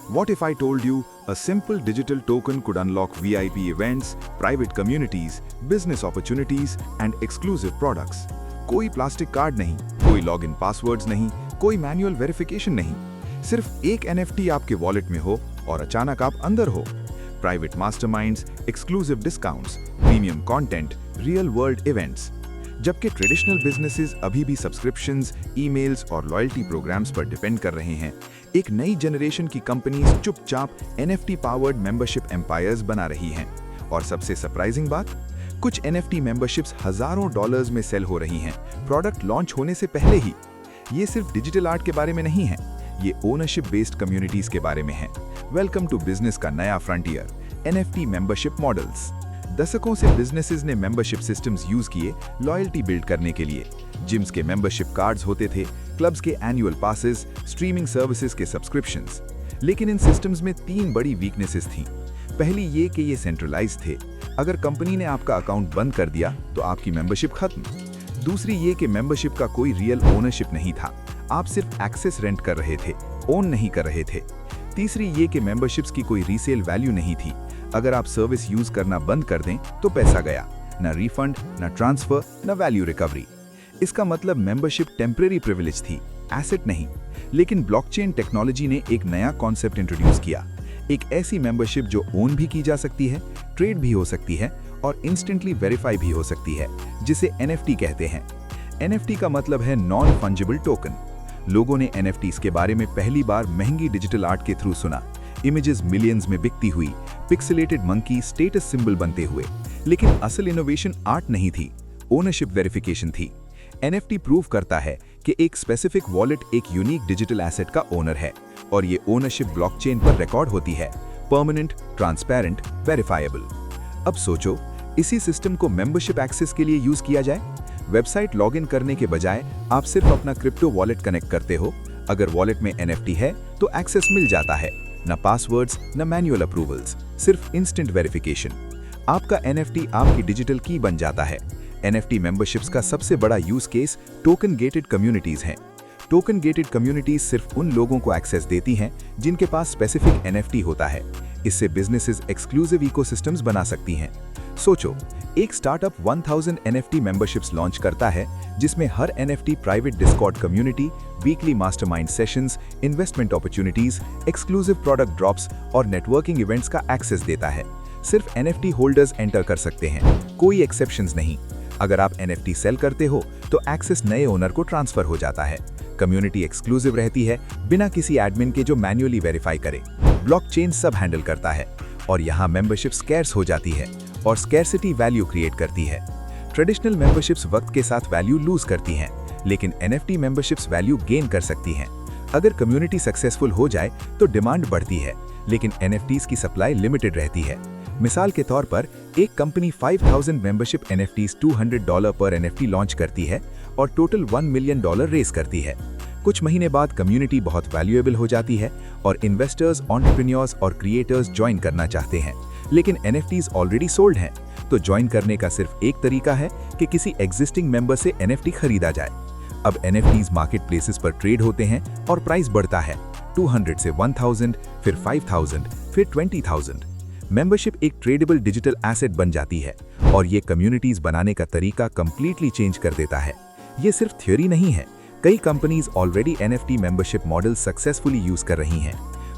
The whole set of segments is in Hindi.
What if I told you a simple digital token could unlock VIP events, private communities, business opportunities and exclusive products? कोई प्लास्टिक कार्ड नहीं, कोई लॉगिन पासवर्ड्स नहीं, कोई मैनुअल वेरिफिकेशन नहीं, सिर्फ एक NFT आपके वॉलेट में हो और अचानक आप अंदर हो। Private masterminds, exclusive discounts, premium content, real world events. जबकि ट्रेडिशनल बिजनेसेस अभी भी सब्सक्रिप्शंस, ईमेल्स और लॉयल्टी प्रोग्राम्स पर डिपेंड कर रहे हैं, एक नई जनरेशन की कंपनीज चुपचाप NFT पावर्ड मेंबरशिप एम्पायर्स बना रही हैं। और सबसे सरप्राइजिंग बात, कुछ NFT मेंबरशिप्स हजारों डॉलर्स में सेल हो रही हैं प्रोडक्ट लॉन्च होने से पहले ही। ये सिर्फ डिजिटल आर्ट के बारे में नहीं है, ये ओनरशिप बेस्ड कम्युनिटीज के बारे में है। वेलकम टू बिजनेस का नया फ्रंटियर, NFT मेंबरशिप मॉडल्स। दशकों से बिजनेसेस ने मेंबरशिप सिस्टम्स यूज किए लॉयल्टी बिल्ड करने के लिए। जिम्स के मेंबरशिप कार्ड्स होते थे, क्लब्स के एनुअल पासेस, स्ट्रीमिंग सर्विसेज के सब्सक्रिप्शंस। लेकिन इन सिस्टम्स में 3 बड़ी वीकनेसेस थी। पहली ये कि ये सेंट्रलाइज थे, अगर कंपनी ने आपका अकाउंट बंद कर दिया तो आपकी मेंबरशिप खत्म। दूसरी ये कि मेंबरशिप का कोई रियल ओनरशिप नहीं था, आप सिर्फ एक्सेस रेंट कर रहे थे, ओन नहीं कर रहे थे। तीसरी ये कि मेंबरशिप्स की कोई रीसेल वैल्यू नहीं थी, अगर आप सर्विस यूज करना बंद कर दें तो पैसा गया, न रिफंड, न ट्रांसफर, न वैल्यू रिकवरी। इसका मतलब मेंबरशिप टेम्परेरी प्रिविलेज थी, एसेट नहीं। लेकिन ब्लॉकचेन टेक्नोलॉजी ने एक नया कॉन्सेप्ट इंट्रोड्यूस किया, एक ऐसी मेंबरशिप जो ओन भी की जा सकती है, ट्रेड भी हो सकती है और इंस्टेंटली वेरीफाई भी हो सकती है, जिसे NFT कहते हैं। NFT का मतलब है नॉन फंजिबल टोकन। लोगों ने NFTs के बारे में पहली बार महंगी डिजिटल आर्ट के थ्रू सुना, इमेजेस मिलियंस में बिकती हुई, पिक्सेलेटेड मंकी स्टेटस सिंबल बनते हुए। लेकिन असल इनोवेशन आर्ट नहीं थी, ओनरशिप वेरिफिकेशन थी। NFT प्रूव करता है कि एक स्पेसिफिक वॉलेट एक यूनिक डिजिटल एसेट का ओनर है और ये ओनरशिप ब्लॉकचेन पर रिकॉर्ड होती है, परमानेंट, ट्रांसपेरेंट, वेरीफाएबल। अब सोचो, इसी सिस्टम को मेंबरशिप एक्सेस के लिए यूज किया जाए। वेबसाइट लॉगिन करने के बजाय आप सिर्फ अपना क्रिप्टो वॉलेट कनेक्ट करते हो, अगर वॉलेट में NFT है तो एक्सेस मिल जाता है, न पासवर्ड्स, न मैनुअल अप्रूवल्स, सिर्फ इंस्टेंट वेरिफिकेशन। आपका NFT आपकी डिजिटल की बन जाता है। NFT मेंबरशिप्स का सबसे बड़ा use case token gated communities हैं। टोकन गेटेड कम्युनिटीज सिर्फ उन लोगों को एक्सेस देती हैं जिनके पास स्पेसिफिक NFT होता है। इससे बिजनेसेस एक्सक्लूसिव इकोसिस्टम्स बना सकती हैं। सोचो, एक स्टार्टअप 1000 NFT मेंबरशिप्स लॉन्च करता है, जिसमें हर NFT private Discord community, weekly mastermind sessions, investment opportunities, exclusive product drops और नेटवर्किंग इवेंट्स का एक्सेस देता है। सिर्फ NFT होल्डर्स एंटर कर सकते हैं, कोई एक्सेप्शंस नहीं। अगर आप NFT सेल करते हो तो एक्सेस नए ओनर को ट्रांसफर हो जाता है। कम्युनिटी एक्सक्लूसिव रहती है, बिना किसी एडमिन के जो मैन्युअली वेरीफाई करे। ब्लॉकचेन सब हैंडल करता है और यहाँ मेंबरशिप स्कैर्स हो जाती है और स्कैर्सिटी वैल्यू क्रिएट करती है। ट्रेडिशनल मेंबरशिप्स वक्त के साथ वैल्यू लूज करती हैं, लेकिन NFT मेंबरशिप्स वैल्यू गेन कर सकती हैं। अगर कम्युनिटी सक्सेसफुल हो जाए तो डिमांड बढ़ती है, लेकिन NFTs की सप्लाई लिमिटेड रहती है। मिसाल के तौर पर एक कंपनी 5000 मेंबरशिप NFTs $200 पर NFT लॉन्च करती है और टोटल $1 मिलियन रेस करती है। कुछ महीने बाद कम्युनिटी बहुत वैल्यूएबल हो जाती है और इन्वेस्टर्स, एंटरप्रेन्योर्स और क्रिएटर्स ज्वाइन करना चाहते हैं, लेकिन NFTs ऑलरेडी सोल्ड हैं। तो ज्वाइन करने का सिर्फ एक तरीका है कि किसी एग्जिस्टिंग मेंबर से NFT खरीदा जाए। अब NFTs मार्केट प्लेसेस पर ट्रेड होते हैं और प्राइस बढ़ता है, 200 से 1000, फिर 5000, फिर 20000। मेंबरशिप एक ट्रेडेबल डिजिटल एसेट बन जाती है और ये कम्युनिटीज बनाने का तरीका कंप्लीटली चेंज कर देता है। ये सिर्फ थ्योरी नहीं है, कई companies already NFT membership model successfully use कर रही हैं।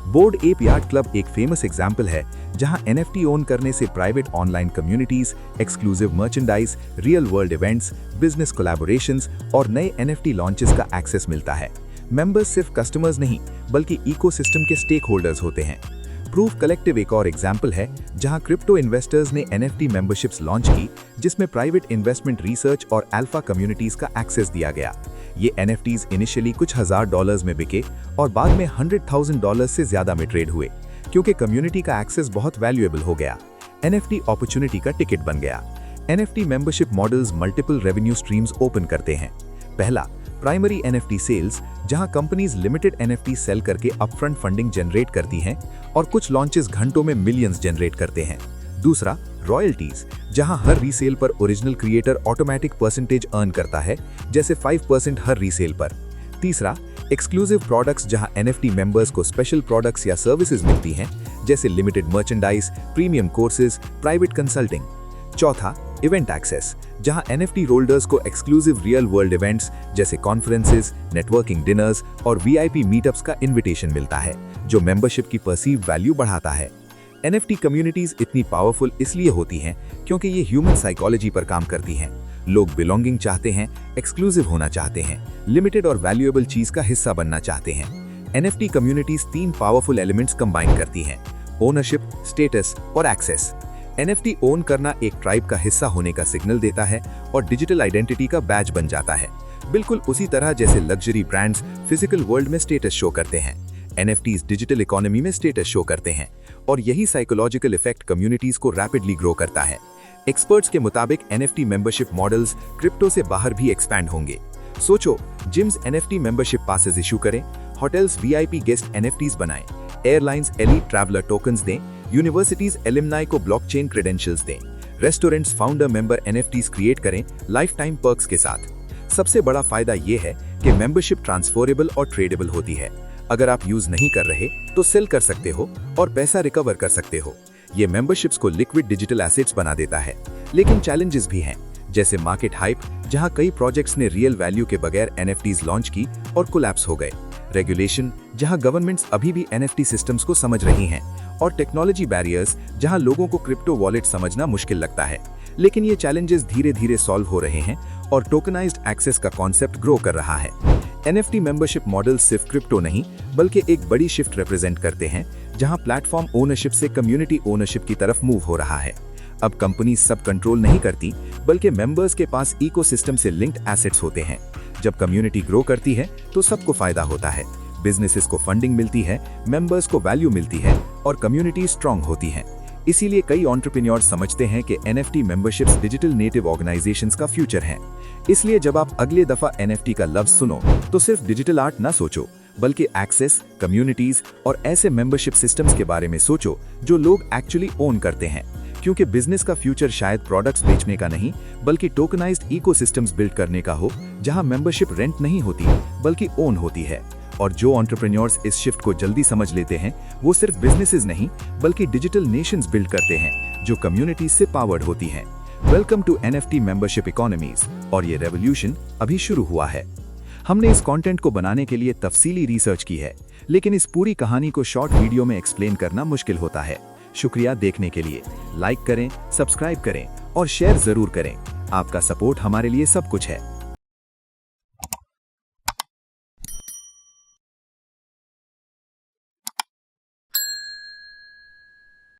बोर्ड एप यार्ड क्लब एक फेमस एग्जाम्पल है, जहां NFT ओन करने से private online communities, exclusive merchandise, real world events, business collaborations और नए NFT लॉन्चेस का एक्सेस मिलता है। मेंबर्स सिर्फ कस्टमर्स नहीं, बल्कि इकोसिस्टम के स्टेक होल्डर्स होते हैं। प्रूफ कलेक्टिव एक और एग्जाम्पल है, जहां क्रिप्टो इन्वेस्टर्स ने NFT मेंबरशिप्स लॉन्च की, जिसमें प्राइवेट इन्वेस्टमेंट रिसर्च और अल्फा कम्युनिटीज का एक्सेस दिया गया। ये NFTs इनिशियली कुछ $1000 में बिके और बाद में $100,000 से ज्यादा में ट्रेड हुए, क्योंकि कम्युनिटी का एक्सेस बहुत वैल्यूएबल हो गया। NFT अपॉर्चुनिटी का टिकट बन गया। NFT membership models multiple revenue streams open करते हैं। पहला, प्राइमरी NFT सेल्स, जहां कंपनीज लिमिटेड NFT सेल करके अपफ्रंट फंडिंग जनरेट करती हैं और कुछ लॉन्चेस घंटों में मिलियंस जनरेट करते हैं। दूसरा, रॉयल्टीज, जहां हर रीसेल पर original creator automatic percentage earn करता है, जैसे 5% हर रीसेल पर। तीसरा, एक्सक्लूसिव प्रोडक्ट्स जहां NFT मेंबर्स को स्पेशल प्रोडक्ट्स या सर्विसेज मिलती हैं, जैसे limited merchandise, premium courses, private consulting. चौथा, इवेंट एक्सेस, जहां NFT होल्डर्स को एक्सक्लूसिव रियल वर्ल्ड इवेंट्स जैसे कॉन्फ्रेंसेस, नेटवर्किंग डिनर्स और VIP मीटअप्स का इन्विटेशन मिलता है, जो मेंबरशिप की परसीव्ड वैल्यू बढ़ाता है। NFT कम्युनिटीज इतनी पावरफुल इसलिए होती हैं क्योंकि ये ह्यूमन साइकोलॉजी पर काम करती हैं। लोग बिलोंगिंग चाहते हैं, एक्सक्लूसिव होना चाहते हैं, लिमिटेड और वैल्यूएबल चीज का हिस्सा बनना चाहते हैं। NFT communities 3 powerful elements combine करती हैं: ओनरशिप, स्टेटस और एक्सेस। NFT ओन करना एक ट्राइब का हिस्सा होने का सिग्नल देता है और डिजिटल आइडेंटिटी का बैज बन जाता है, बिल्कुल उसी तरह जैसे लग्जरी ब्रांड्स फिजिकल वर्ल्ड में स्टेटस शो करते हैं। NFTs डिजिटल इकोनॉमी में स्टेटस शो करते हैं और यही साइकोलॉजिकल इफेक्ट कम्युनिटीज को रैपिडली ग्रो करता है। एक्सपर्ट्स के मुताबिक NFT मेंबरशिप मॉडल्स क्रिप्टो से बाहर भी एक्सपैंड होंगे। सोचो, gyms NFT membership passes issue करें, होटल्स VIP गेस्ट NFTs बनाएं, एयरलाइंस एलीट ट्रैवलर टोकन्स दें, यूनिवर्सिटीज एलुमनाई को ब्लॉकचेन क्रेडेंशियल्स दें, restaurants founder member NFTs create करें लाइफ टाइम पर्क्स के साथ। सबसे बड़ा फायदा ये है कि मेंबरशिप ट्रांसफरेबल और ट्रेडेबल होती है। अगर आप यूज नहीं कर रहे तो सेल कर सकते हो और पैसा रिकवर कर सकते हो। ये मेंबरशिप्स को लिक्विड डिजिटल एसेट्स बना देता है, लेकिन चैलेंजेस भी हैं, जैसे मार्केट हाइप, जहां कई प्रोजेक्ट्स ने रियल वैल्यू के बगैर NFTs लॉन्च की और कोलैप्स हो गए, रेगुलेशन, जहां गवर्नमेंट्स अभी भी NFT सिस्टम्स को समझ रही हैं, और टेक्नोलॉजी बैरियर्स, जहां लोगों को क्रिप्टो वॉलेट समझना मुश्किल लगता है। लेकिन ये चैलेंजेस धीरे धीरे सॉल्व हो रहे हैं और टोकनाइज्ड एक्सेस का कॉन्सेप्ट ग्रो कर रहा है। NFT मेंबरशिप मॉडल सिर्फ क्रिप्टो नहीं, बल्कि एक बड़ी शिफ्ट रिप्रेजेंट करते हैं, जहां प्लेटफॉर्म ओनरशिप से कम्युनिटी ओनरशिप की तरफ मूव हो रहा है। अब कंपनी सब कंट्रोल नहीं करती, बल्कि मेंबर्स के पास इकोसिस्टम से लिंक्ड एसेट्स होते हैं। जब कम्युनिटी ग्रो करती है तो सबको फायदा होता है। बिजनेसेस को फंडिंग मिलती है, मेंबर्स को वैल्यू मिलती है और कम्युनिटी स्ट्रांग होती है। इसीलिए कई एंटरप्रेन्योर्स समझते हैं कि NFT memberships digital native organisations का फ्यूचर है। इसलिए जब आप अगले दफा NFT का लफ्ज सुनो तो सिर्फ डिजिटल आर्ट ना सोचो, बल्कि एक्सेस, कम्युनिटीज और ऐसे मेंबरशिप सिस्टम्स के बारे में सोचो जो लोग एक्चुअली ओन करते हैं। क्योंकि बिजनेस का फ्यूचर शायद प्रोडक्ट्स बेचने का नहीं, बल्कि टोकनाइज्ड इकोसिस्टम्स बिल्ड करने का हो, जहां मेंबरशिप रेंट नहीं होती बल्कि ओन होती है। और जो एंटरप्रेन्योर्स इस शिफ्ट को जल्दी समझ लेते हैं, वो सिर्फ बिजनेसेस नहीं बल्कि डिजिटल नेशंस बिल्ड करते हैं जो कम्युनिटीज से पावर्ड होती हैं। Welcome to NFT membership economies, और ये रेवोल्यूशन अभी शुरू हुआ है। हमने इस कंटेंट को बनाने के लिए तफसीली रिसर्च की है, लेकिन इस पूरी कहानी को शॉर्ट वीडियो में एक्सप्लेन करना मुश्किल होता है। शुक्रिया देखने के लिए। लाइक करें, सब्सक्राइब करें और शेयर जरूर करें। आपका सपोर्ट हमारे लिए सब कुछ है।